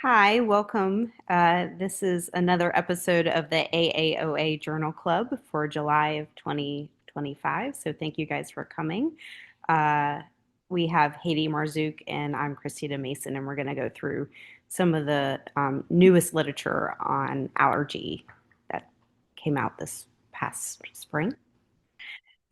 Hi, welcome. This is another episode of the AAOA Journal Club for July of 2025. So thank you guys for coming. Uh, we have Haidy Marzouk and I'm DeMason, and we're going to go through some of the newest literature on allergy that came out this past spring.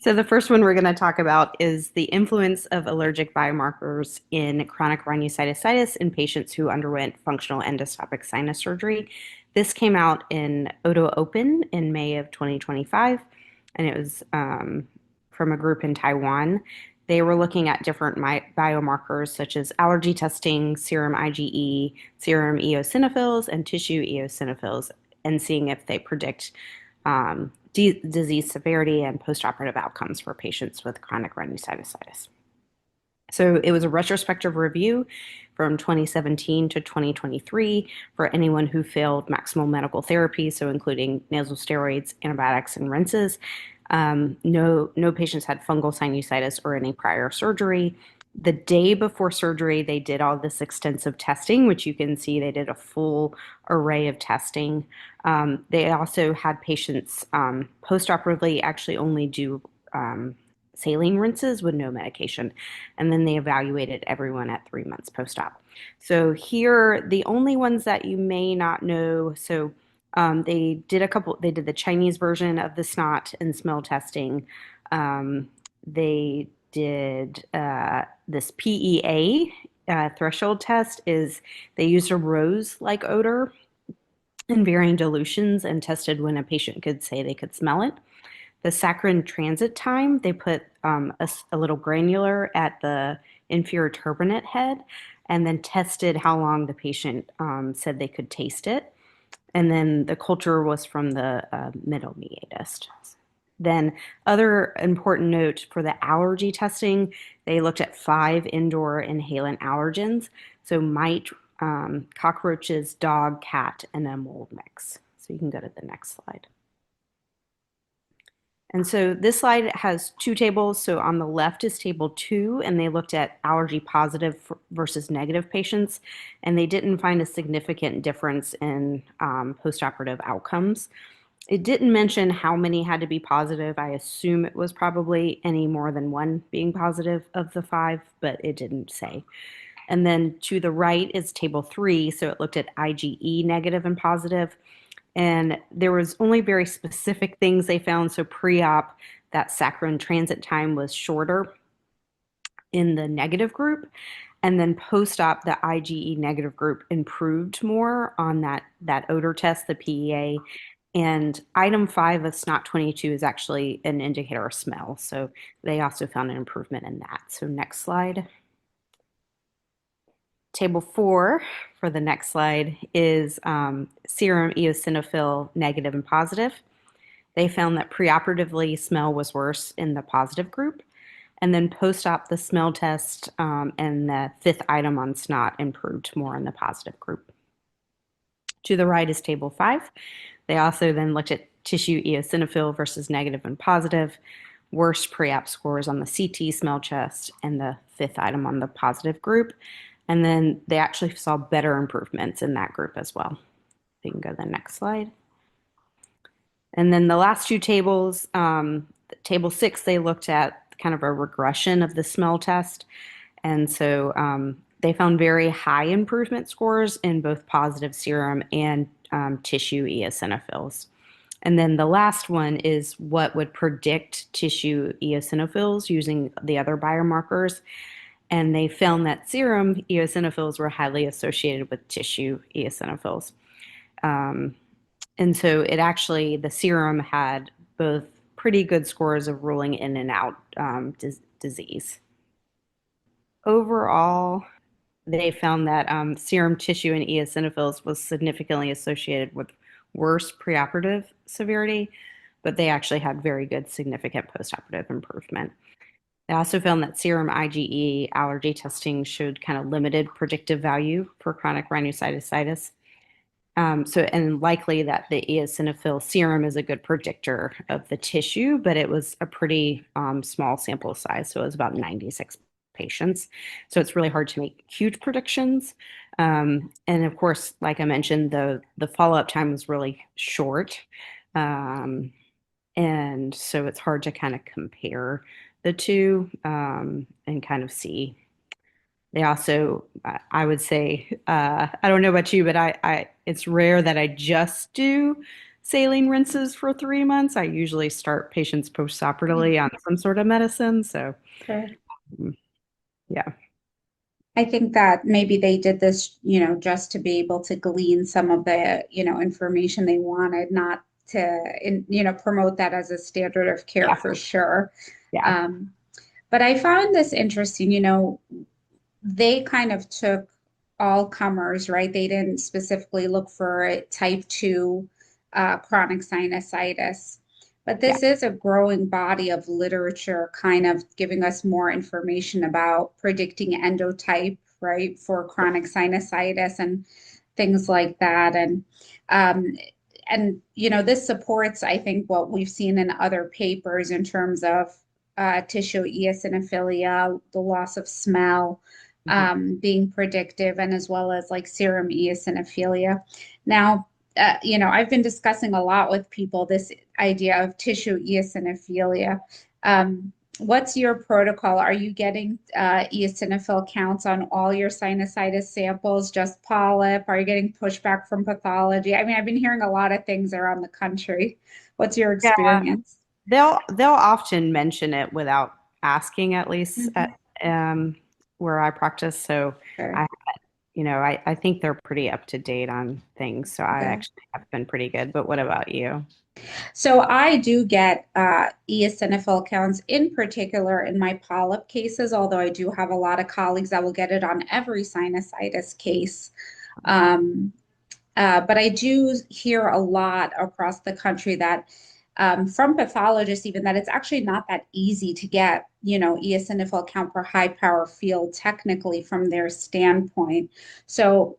So the first one we're going to talk about is the influence of allergic biomarkers in chronic rhinosinusitis in patients who underwent functional endoscopic sinus surgery. This came out in Oto Open in May of 2025, and it was from a group in Taiwan. They were looking at different biomarkers such as allergy testing, serum IgE, serum eosinophils, and tissue eosinophils, and seeing if they predict disease severity and postoperative outcomes for patients with chronic rhinosinusitis. So it was a retrospective review from 2017 to 2023 for anyone who failed maximal medical therapy, so including nasal steroids, antibiotics, and rinses. No patients had fungal sinusitis or any prior surgery. The day before surgery, they did all this extensive testing, which you can see they did a full array of testing. They also had patients postoperatively actually only do saline rinses with no medication. And then they evaluated everyone at 3 months post-op. So here, the only ones that you may not know, so they did the Chinese version of the snot and smell testing. They did this PEA threshold test is they used a rose-like odor in varying dilutions and tested when a patient could say they could smell it. The saccharin transit time, they put a little granular at the inferior turbinate head and then tested how long the patient said they could taste it. And then the culture was from the middle meatus. Then other important note for the allergy testing, they looked at 5 indoor inhalant allergens. So mite, cockroaches, dog, cat, and a mold mix. So you can go to the next slide. And so this slide has 2 tables. So on the left is table 2, and they looked at allergy positive versus negative patients, and they didn't find a significant difference in postoperative outcomes. It didn't mention how many had to be positive. I assume it was probably any more than 1 being positive of the 5, but it didn't say. And then to the right is table 3, so it looked at IgE negative and positive. And there was only very specific things they found. So pre-op, that saccharin transit time was shorter in the negative group. And then post-op, the IgE negative group improved more on that odor test, the PEA. And item 5 of SNOT 22 is actually an indicator of smell. So they also found an improvement in that. So next slide. Table 4 for the next slide is serum eosinophil negative and positive. They found that preoperatively smell was worse in the positive group. And then post-op, the smell test and the 5th item on SNOT improved more in the positive group. To the right is table 5. They also then looked at tissue eosinophil versus negative and positive, worse pre-op scores on the CT smell test, and the 5th item on the positive group. And then they actually saw better improvements in that group as well. You can go to the next slide. And then the last 2 tables, table 6, they looked at kind of a regression of the smell test. And so they found very high improvement scores in both positive serum and tissue eosinophils. And then the last one is what would predict tissue eosinophils using the other biomarkers. And they found that serum eosinophils were highly associated with tissue eosinophils. And so it actually, the serum had both pretty good scores of ruling in and out disease. Overall, they found that serum tissue and eosinophils was significantly associated with worse preoperative severity, but they actually had very good significant postoperative improvement. They also found that serum IgE allergy testing showed kind of limited predictive value for chronic rhinosinusitis. And likely that the eosinophil serum is a good predictor of the tissue, but it was a pretty small sample size, so it was about 96 patients. So it's really hard to make huge predictions. And of course, like I mentioned, the follow-up time was really short. Um, and so it's hard to kind of compare the two and kind of see. They also, I would say, I don't know about you, but it's rare that I just do saline rinses for 3 months. I usually start patients postoperatively on some sort of medicine. So, Sure. mm, yeah, I think that maybe they did this, just to be able to glean some of the, information they wanted, not to, promote that as a standard of care yeah, for sure. yeah. Um, but I found this interesting, they kind of took all comers, right? They didn't specifically look for type 2 chronic sinusitis. But Yeah. this is a growing body of literature kind of giving us more information about predicting endotype, right, for chronic sinusitis and things like that. Um, this supports, I think, what we've seen in other papers in terms of tissue eosinophilia, the loss of smell, Mhm. being predictive, and as well as like serum eosinophilia. Now, I've been discussing a lot with people this idea of tissue eosinophilia. What's your protocol? Are you getting eosinophil counts on all your sinusitis samples, just polyp? Are you getting pushback from pathology? I mean, I've been hearing a lot of things around the country. What's your Yeah, experience? they'll often mention it without asking, at least Mhm. at where I practice. So Sure. I, I think they're pretty up to date on things. So I Yeah. actually have been pretty good. But what about you? So I do get eosinophil counts in particular in my polyp cases, although I do have a lot of colleagues that will get it on every sinusitis case. Um, but I do hear a lot across the country that from pathologists even that it's actually not that easy to get, eosinophil count per high power field technically from their standpoint. So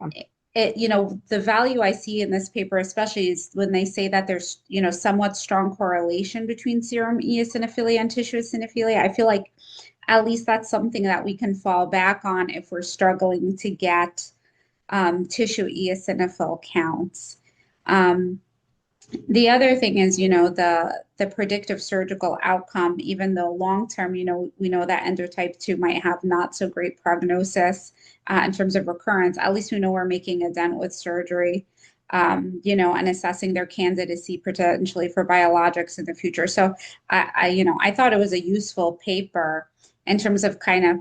the value I see in this paper, especially is when they say that there's, somewhat strong correlation between serum eosinophilia and tissue eosinophilia. I feel like at least that's something that we can fall back on if we're struggling to get tissue eosinophil counts. Um, the other thing is, the predictive surgical outcome, even though long term, we know that endotype 2 might have not so great prognosis in terms of recurrence. At least we know we're making a dent with surgery, and assessing their candidacy potentially for biologics in the future. So I thought it was a useful paper in terms of kind of,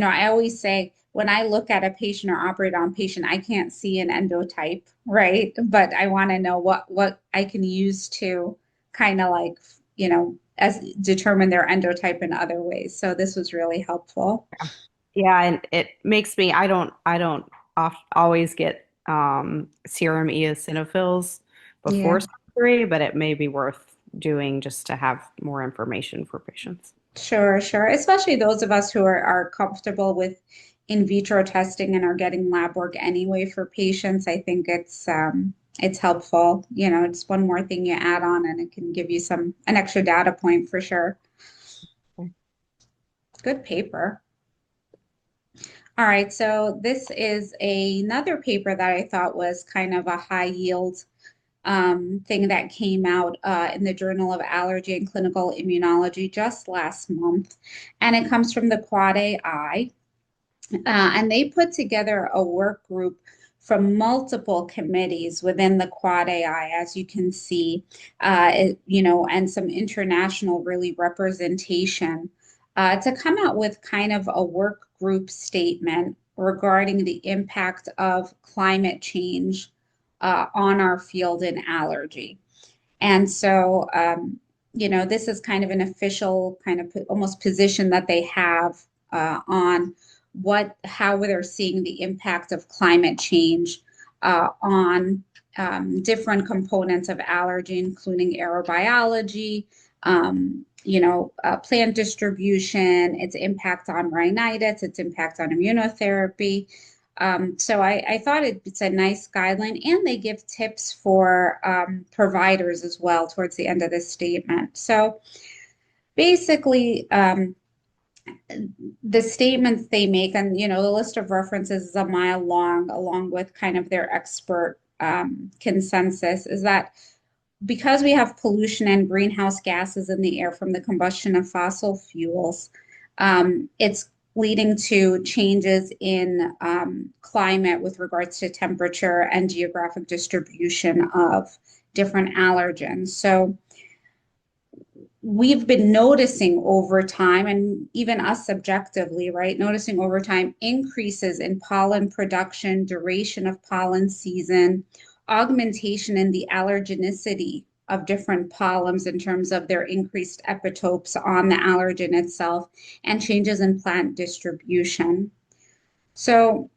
I always say when I look at a patient or operate on patient, I can't see an endotype, right? But I want to know what I can use to kind of like, as determine their endotype in other ways. So this was really helpful. Yeah, and it makes me, I don't always get serum eosinophils before Yeah, surgery, but it may be worth doing just to have more information for patients. sure, sure. Especially those of us who are comfortable with in vitro testing and are getting lab work anyway for patients. I think it's helpful. It's one more thing you add on and it can give you an extra data point for sure. Good paper. All right, so this is another paper that I thought was kind of a high yield thing that came out in the Journal of Allergy and Clinical Immunology just last month. And it comes from the Quad AI. And they put together a work group from multiple committees within the Quad AI, as you can see, and some international really representation to come out with kind of a work group statement regarding the impact of climate change on our field in allergy. And so, this is kind of an official kind of almost position that they have on how they're seeing the impact of climate change on different components of allergy, including aerobiology, plant distribution, its impact on rhinitis, its impact on immunotherapy. So I thought it's a nice guideline, and they give tips for providers as well towards the end of this statement. So basically, the statements they make, and the list of references is a mile long, along with kind of their expert consensus, is that because we have pollution and greenhouse gases in the air from the combustion of fossil fuels, it's leading to changes in climate with regards to temperature and geographic distribution of different allergens. So we've been noticing over time, and even us subjectively, right, noticing over time increases in pollen production, duration of pollen season, augmentation in the allergenicity of different pollens in terms of their increased epitopes on the allergen itself, and changes in plant distribution. So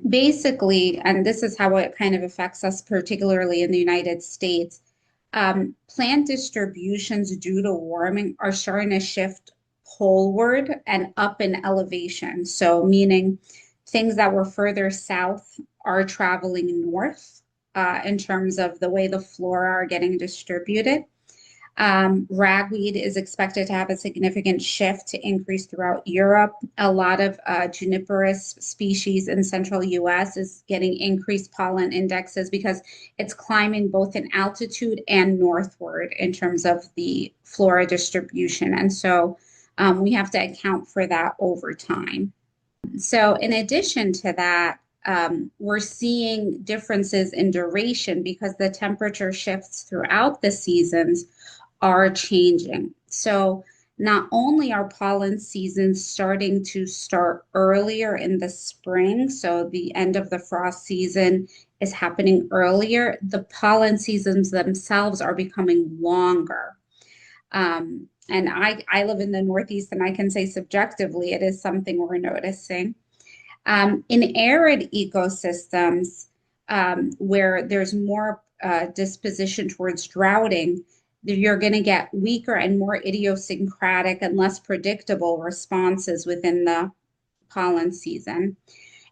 basically, and this is how it kind of affects us, particularly in the United States, plant distributions due to warming are starting to shift poleward and up in elevation. So, meaning things that were further south are traveling north in terms of the way the flora are getting distributed. Ragweed is expected to have a significant shift to increase throughout Europe. A lot of juniperous species in central US is getting increased pollen indexes because it's climbing both in altitude and northward in terms of the flora distribution. And so we have to account for that over time. So in addition to that, we're seeing differences in duration because the temperature shifts throughout the seasons are changing. So not only are pollen seasons starting to start earlier in the spring, so the end of the frost season is happening earlier, the pollen seasons themselves are becoming longer. And I live in the Northeast, and I can say subjectively, it is something we're noticing. In arid ecosystems, where there's more disposition towards droughting, you're going to get weaker and more idiosyncratic and less predictable responses within the pollen season.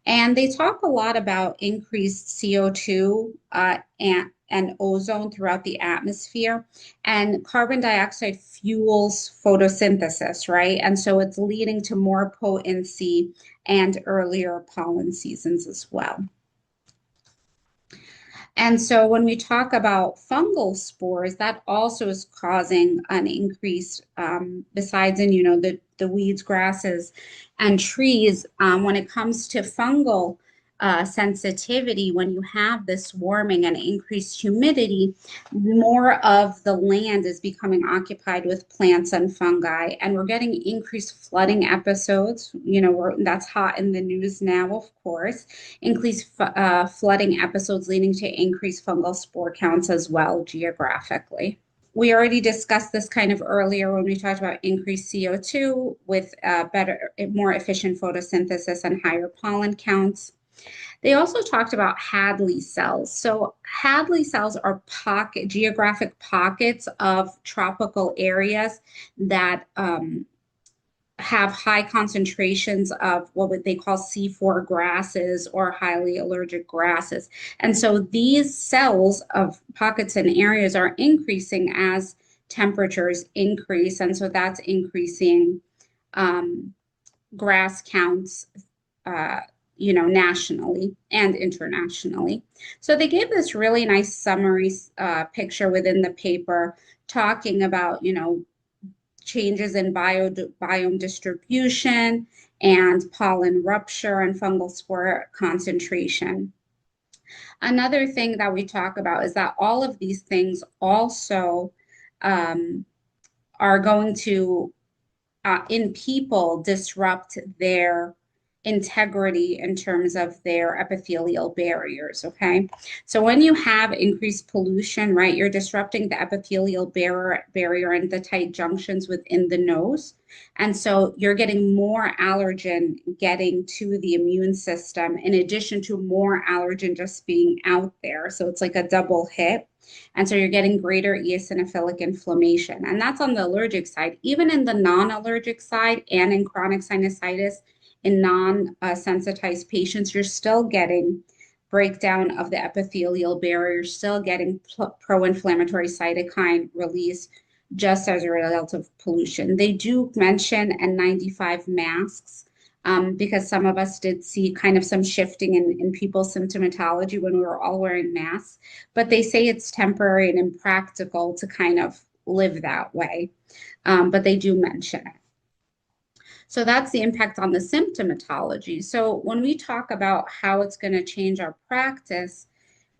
And they talk a lot about increased CO2 and ozone throughout the atmosphere. And carbon dioxide fuels photosynthesis, right? And so it's leading to more potency and earlier pollen seasons as well. And so when we talk about fungal spores, that also is causing an increase, besides in, the weeds, grasses, and trees. When it comes to fungal sensitivity, when you have this warming and increased humidity, more of the land is becoming occupied with plants and fungi, and we're getting increased flooding episodes. That's hot in the news now, of course. Increased flooding episodes leading to increased fungal spore counts as well geographically. We already discussed this kind of earlier when we talked about increased CO2 with more efficient photosynthesis and higher pollen counts. They also talked about Hadley cells. So Hadley cells are geographic pockets of tropical areas that have high concentrations of what they call C4 grasses or highly allergic grasses. And so these cells of pockets and areas are increasing as temperatures increase. And so that's increasing grass counts, nationally and internationally. So they gave this really nice summary picture within the paper talking about, changes in biome distribution and pollen rupture and fungal spore concentration. Another thing that we talk about is that all of these things also are going to, in people, disrupt their integrity in terms of their epithelial barriers, okay? So when you have increased pollution, right, you're disrupting the epithelial barrier and the tight junctions within the nose. And so you're getting more allergen getting to the immune system in addition to more allergen just being out there. So it's like a double hit. And so you're getting greater eosinophilic inflammation. And that's on the allergic side. Even in the non-allergic side and in chronic sinusitis, in non-sensitized patients, you're still getting breakdown of the epithelial barrier, you're still getting pro-inflammatory cytokine release just as a result of pollution. They do mention N95 masks because some of us did see kind of some shifting in people's symptomatology when we were all wearing masks, but they say it's temporary and impractical to kind of live that way. But they do mention it. So that's the impact on the symptomatology. So when we talk about how it's going to change our practice,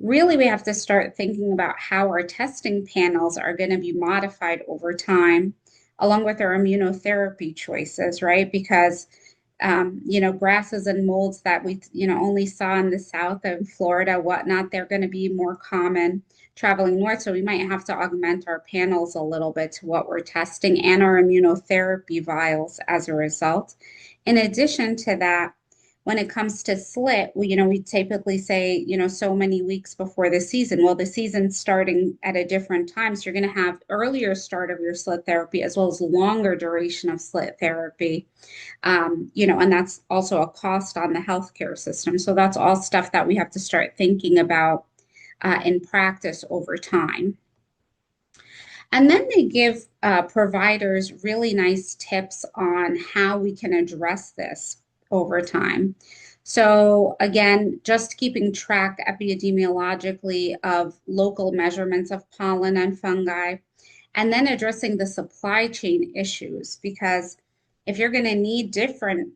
really we have to start thinking about how our testing panels are going to be modified over time, along with our immunotherapy choices, right? Because grasses and molds that we, only saw in the South and Florida, whatnot, they're going to be more common traveling north. So we might have to augment our panels a little bit to what we're testing and our immunotherapy vials as a result. In addition to that, when it comes to SLIT, we typically say, so many weeks before the season. Well, the season's starting at a different time. So you're going to have earlier start of your SLIT therapy as well as longer duration of SLIT therapy. And that's also a cost on the healthcare system. So that's all stuff that we have to start thinking about in practice over time. And then they give providers really nice tips on how we can address this over time. So again, just keeping track epidemiologically of local measurements of pollen and fungi, and then addressing the supply chain issues, because if you're going to need different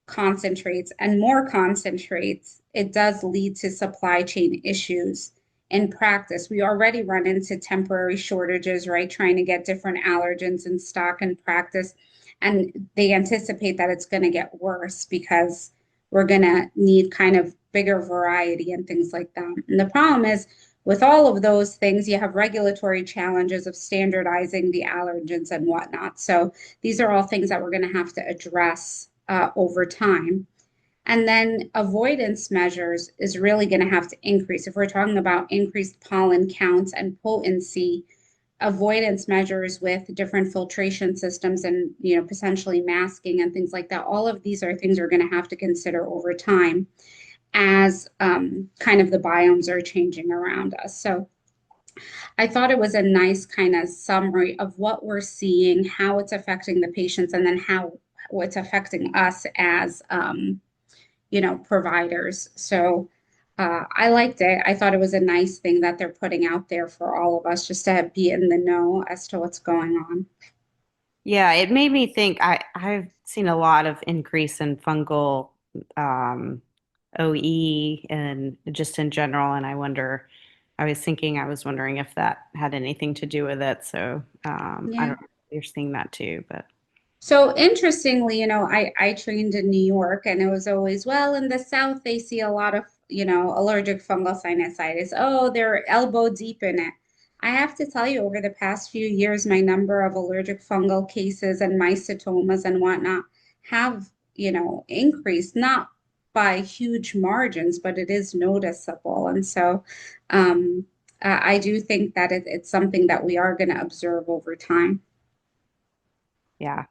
concentrates and more concentrates, it does lead to supply chain issues in practice. We already run into temporary shortages, right? Trying to get different allergens in stock in practice. And they anticipate that it's going to get worse because we're going to need kind of bigger variety and things like that. And the problem is, with all of those things, you have regulatory challenges of standardizing the allergens and whatnot. So these are all things that we're going to have to address over time. And then avoidance measures is really going to have to increase. If we're talking about increased pollen counts and potency, avoidance measures with different filtration systems and potentially masking and things like that, all of these are things we're going to have to consider over time as kind of the biomes are changing around us. So I thought it was a nice kind of summary of what we're seeing, how it's affecting the patients, and then how it's affecting us as providers. So I liked it. I thought it was a nice thing that they're putting out there for all of us just to be in the know as to what's going on. Yeah, it made me think I've seen a lot of increase in fungal um, OE and just in general, and I was wondering if that had anything to do with it. So I Yeah. don't know if you're seeing that too, but So interestingly, I trained in New York and it was always, well, in the South, they see a lot of, allergic fungal sinusitis. Oh, they're elbow deep in it. I have to tell you, over the past few years, my number of allergic fungal cases and mycotomas and whatnot have, increased, not by huge margins, but it is noticeable. And so I do think that it's something that we are going to observe over time. yeah,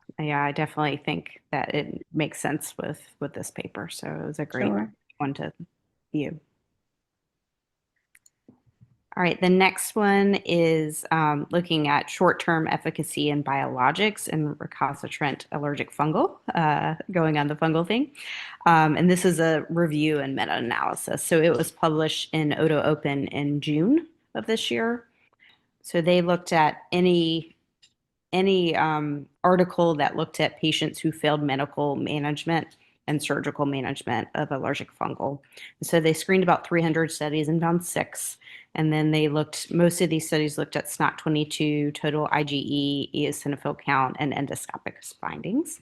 I definitely think that it makes sense with this paper. So it was a great Sure. one to view. All right, the next one is looking at short-term efficacy in biologics and recalcitrant allergic fungal, going on the fungal thing. And this is a review and meta-analysis. So it was published in Oto Open in June of this year. So they looked at any article that looked at patients who failed medical management and surgical management of allergic fungal. So they screened about 300 studies and found six. And then most of these studies looked at SNOT-22, total IgE, eosinophil count, and endoscopic findings.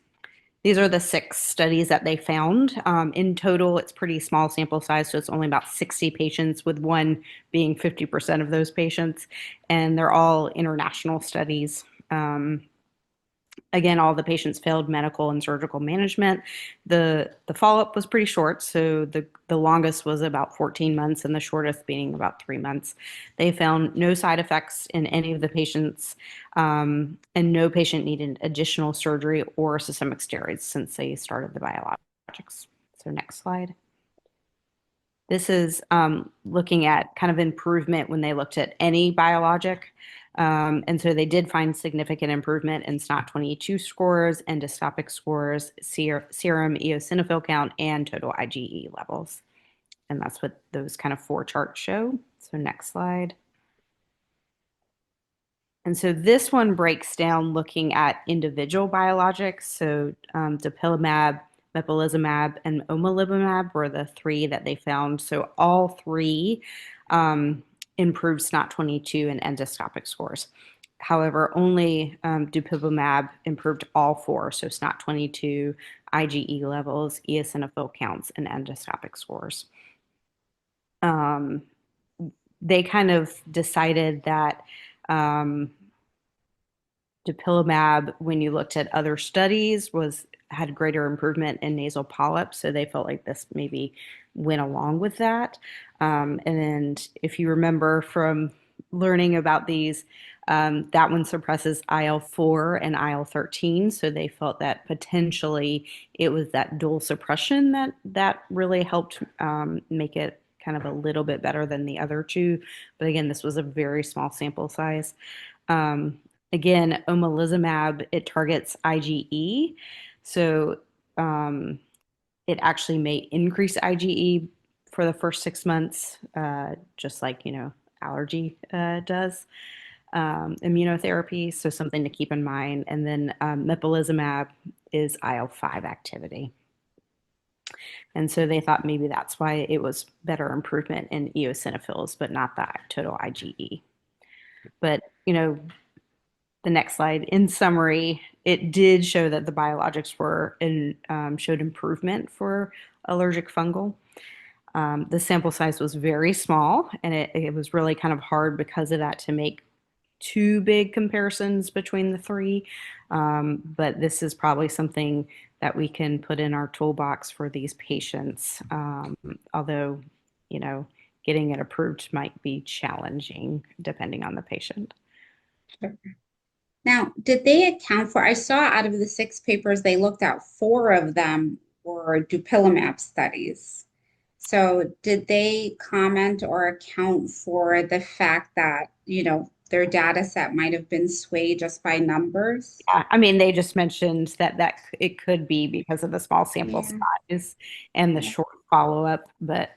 These are the six studies that they found. In total, it's pretty small sample size, so it's only about 60 patients, with one being 50% of those patients. And they're all international studies. Um, Again, all the patients failed medical and surgical management. The follow-up was pretty short, so the longest was about 14 months and the shortest being about 3 months. They found no side effects in any of the patients, and no patient needed additional surgery or systemic steroids since they started the biologics. So next slide. This is looking at kind of improvement when they looked at any biologic. And so they did find significant improvement in SNOT-22 scores, endoscopic scores, serum eosinophil count, and total IgE levels. And that's what those kind of 4 charts show. So next slide. And so this one breaks down looking at individual biologics. So dupilumab, mepolizumab, and omalizumab were the 3 that they found. So all 3 improved SNOT-22 and endoscopic scores. However, only dupilumab improved all 4, so SNOT-22, IgE levels, eosinophil counts, and endoscopic scores. They kind of decided that dupilumab, when you looked at other studies, had greater improvement in nasal polyps, so they felt like this maybe went along with that. And then if you remember from learning about these, that one suppresses IL-4 and IL-13, so they felt that potentially it was that dual suppression that really helped make it kind of a little bit better than the other 2. But again, this was a very small sample size. Again, omalizumab, it targets IgE, so it actually may increase IgE for the first 6 months, just like, allergy does, immunotherapy, so something to keep in mind. And then mepolizumab is IL-5 activity. And so they thought maybe that's why it was better improvement in eosinophils, but not the total IgE. But, the next slide. In summary, it did show that the biologics showed improvement for allergic fungal. The sample size was very small, and it was really kind of hard because of that to make too big comparisons between the 3. But this is probably something that we can put in our toolbox for these patients, although, getting it approved might be challenging depending on the patient. Sure. Now, did they account for, I saw out of the 6 papers they looked at, 4 of them were dupilumab studies. So did they comment or account for the fact that, their data set might have been swayed just by numbers? Yeah, I mean, they just mentioned that it could be because of the small sample Yeah. size and the Yeah. short follow-up, but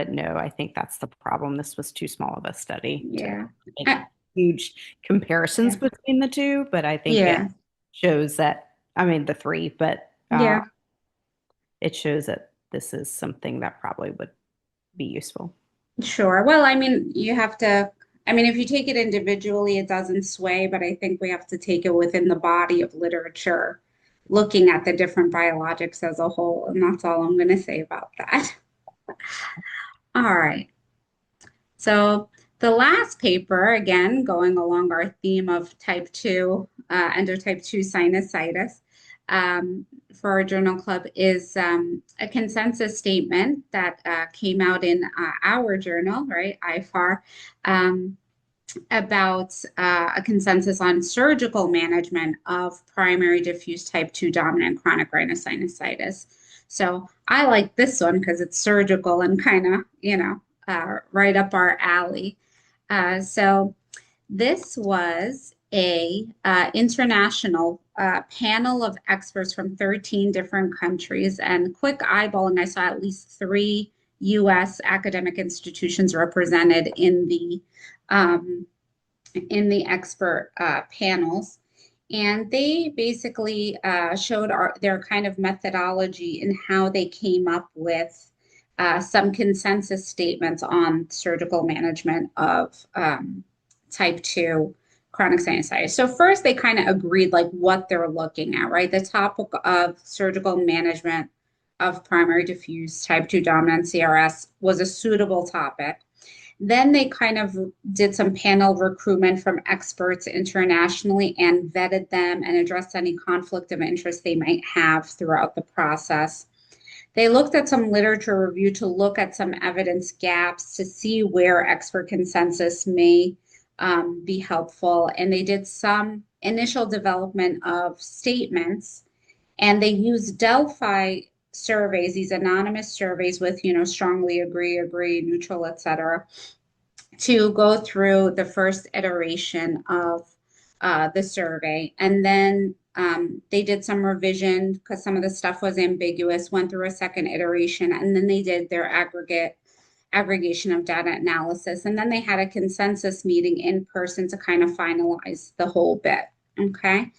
no, I think that's the problem. This was too small of a study to Yeah. make I, huge comparisons yeah. between the 2, but I think it Yeah. shows that, I mean, the 3, but Yeah. it shows that this is something that probably would be useful. Sure. Well, I mean, if you take it individually, it doesn't sway, but I think we have to take it within the body of literature, looking at the different biologics as a whole. And that's all I'm going to say about that. All right. So the last paper, again, going along our theme of type 2, endotype 2 sinusitis, for our journal club is a consensus statement that came out in our journal, right, IFAR, about a consensus on surgical management of primary diffuse type 2 dominant chronic rhinosinusitis. So I like this one because it's surgical and kind of, right up our alley. So this was a international panel of experts from 13 different countries, and quick eyeballing, I saw at least 3 U.S. academic institutions represented in the expert panels. And they basically showed their kind of methodology in how they came up with some consensus statements on surgical management of type 2 chronic sinusitis. So first, they kind of agreed like what they're looking at, right? The topic of surgical management of primary diffuse type 2 dominant CRS was a suitable topic. Then they kind of did some panel recruitment from experts internationally and vetted them and addressed any conflict of interest they might have throughout the process. They looked at some literature review to look at some evidence gaps to see where expert consensus may be helpful. And they did some initial development of statements, and they used Delphi surveys, these anonymous surveys with, strongly agree, neutral, etc., to go through the first iteration of the survey. And then they did some revision because some of the stuff was ambiguous, went through a second iteration, and then they did their aggregation of data analysis. And then they had a consensus meeting in person to kind of finalize the whole bit. Okay.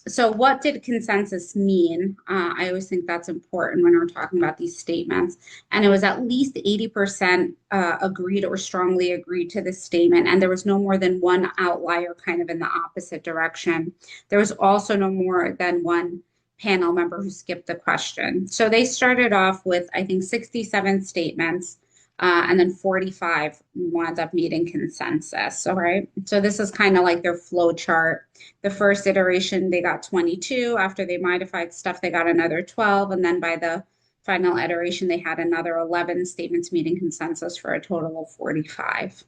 So what did consensus mean? I always think that's important when we're talking about these statements. And it was at least 80% agreed or strongly agreed to this statement. And there was no more than one outlier kind of in the opposite direction. There was also no more than one panel member who skipped the question. So they started off with, I think, 67 statements. And then 45 wound up meeting consensus. All right. So this is kind of like their flow chart. The first iteration, they got 22. After they modified stuff, they got another 12. And then by the final iteration, they had another 11 statements meeting consensus for a total of 45.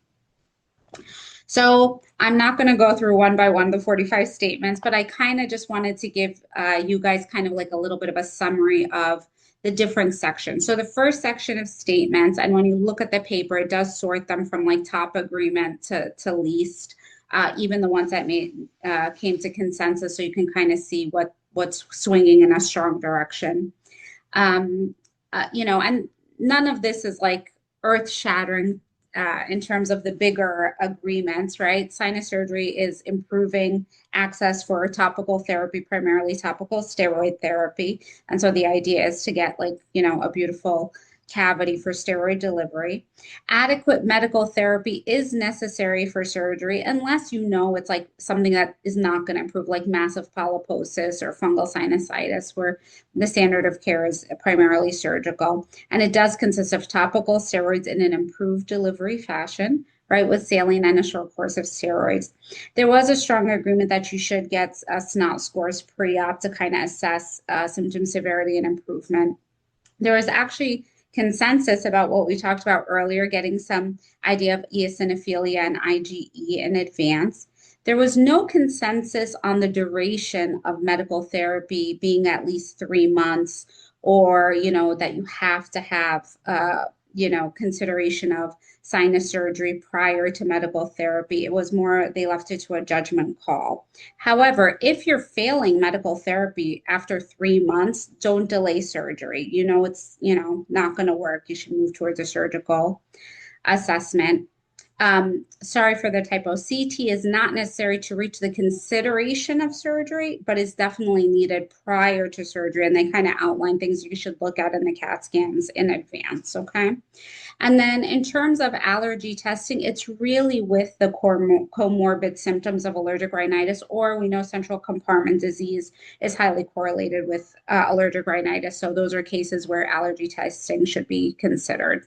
So I'm not going to go through one by one the 45 statements, but I kind of just wanted to give you guys kind of like a little bit of a summary of the different sections. So the first section of statements, and when you look at the paper, it does sort them from like top agreement to least, even the ones that came to consensus, so you can kind of see what's swinging in a strong direction. And none of this is like earth-shattering in terms of the bigger agreements, right? Sinus surgery is improving access for topical therapy, primarily topical steroid therapy. And so the idea is to get like, a beautiful cavity for steroid delivery. Adequate medical therapy is necessary for surgery unless it's like something that is not going to improve, like massive polyposis or fungal sinusitis, where the standard of care is primarily surgical. And it does consist of topical steroids in an improved delivery fashion, right, with saline and a short course of steroids. There was a strong agreement that you should get SNOT scores pre-op to kind of assess symptom severity and improvement. There was actually consensus about what we talked about earlier, getting some idea of eosinophilia and IgE in advance. There was no consensus on the duration of medical therapy being at least 3 months, or, that you have to have, consideration of sinus surgery prior to medical therapy. It was more, they left it to a judgment call. However, if you're failing medical therapy after 3 months, don't delay surgery. It's, not going to work. You should move towards a surgical assessment. Sorry for the typo. CT is not necessary to reach the consideration of surgery, but is definitely needed prior to surgery. And they kind of outline things you should look at in the CAT scans in advance. Okay. And then in terms of allergy testing, it's really with the comorbid symptoms of allergic rhinitis, or we know central compartment disease is highly correlated with allergic rhinitis. So those are cases where allergy testing should be considered.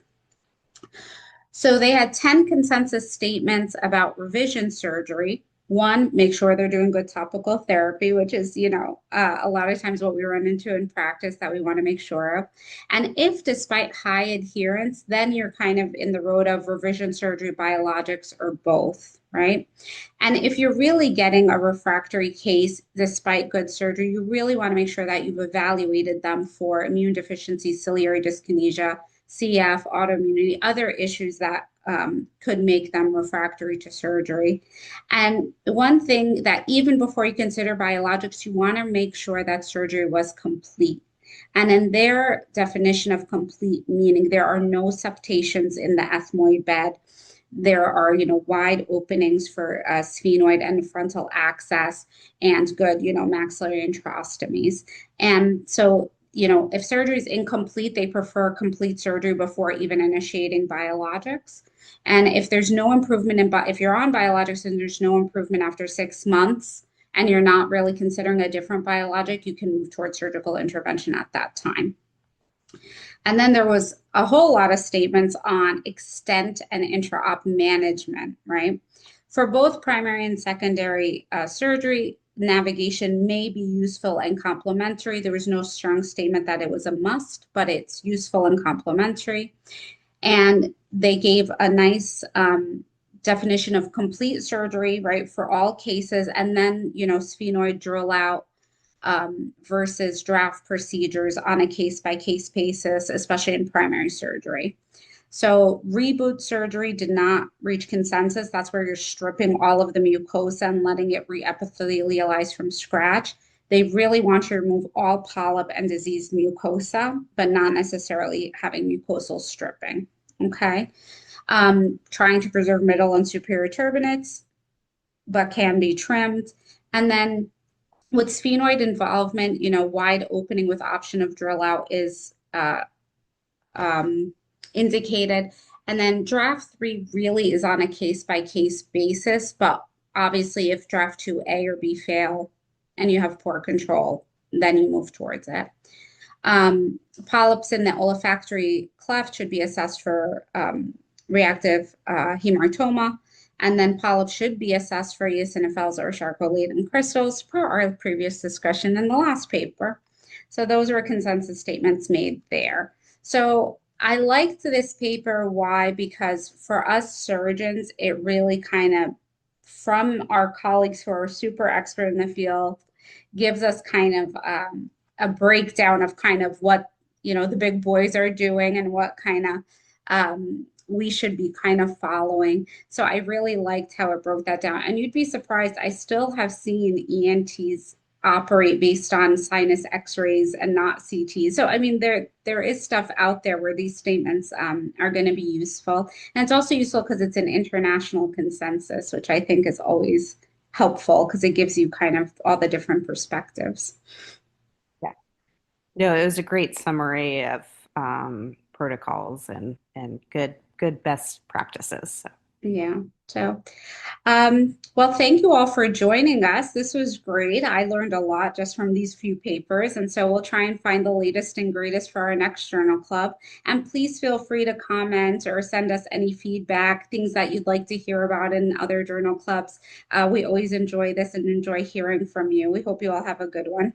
So they had 10 consensus statements about revision surgery. One, make sure they're doing good topical therapy, which is, a lot of times what we run into in practice that we want to make sure of. And if despite high adherence, then you're kind of in the road of revision surgery, biologics, or both, right? And if you're really getting a refractory case despite good surgery, you really want to make sure that you've evaluated them for immune deficiency, ciliary dyskinesia, CF, autoimmunity, other issues that could make them refractory to surgery. And one thing that even before you consider biologics, you want to make sure that surgery was complete. And in their definition of complete, meaning there are no septations in the ethmoid bed. There are, wide openings for sphenoid and frontal access, and good, maxillary intraostomies. And so if surgery is incomplete, they prefer complete surgery before even initiating biologics. And if there's no improvement if you're on biologics and there's no improvement after 6 months, and you're not really considering a different biologic, you can move towards surgical intervention at that time. And then there was a whole lot of statements on extent and intra-op management, right? For both primary and secondary surgery, navigation may be useful and complementary. There was no strong statement that it was a must, but it's useful and complementary. And they gave a nice definition of complete surgery, right, for all cases, and then, sphenoid drill out versus draft procedures on a case-by-case basis, especially in primary surgery. So reboot surgery did not reach consensus. That's where you're stripping all of the mucosa and letting it re-epithelialize from scratch. They really want you to remove all polyp and diseased mucosa, but not necessarily having mucosal stripping. Okay. Trying to preserve middle and superior turbinates, but can be trimmed. And then with sphenoid involvement, wide opening with option of drill out is um, indicated. And then draft three really is on a case by case basis, but obviously, if draft 2A or B fail and you have poor control, then you move towards it. Polyps in the olfactory cleft should be assessed for reactive hematoma. And then polyps should be assessed for eosinophils or Charcot-Leyden crystals per our previous discussion in the last paper. So those were consensus statements made there. So I liked this paper. Why? Because for us surgeons, it really kind of, from our colleagues who are super expert in the field, gives us kind of a breakdown of kind of what the big boys are doing and what kind of we should be kind of following. So I really liked how it broke that down. And you'd be surprised, I still have seen ENTs operate based on sinus x-rays and not CT. So I mean there is stuff out there where these statements are going to be useful. And it's also useful because it's an international consensus, which I think is always helpful because it gives you kind of all the different perspectives. Yeah. No, it was a great summary of protocols and good best practices. So. Yeah. So, well, thank you all for joining us. This was great. I learned a lot just from these few papers. And so we'll try and find the latest and greatest for our next journal club. And please feel free to comment or send us any feedback, things that you'd like to hear about in other journal clubs. We always enjoy this and enjoy hearing from you. We hope you all have a good one.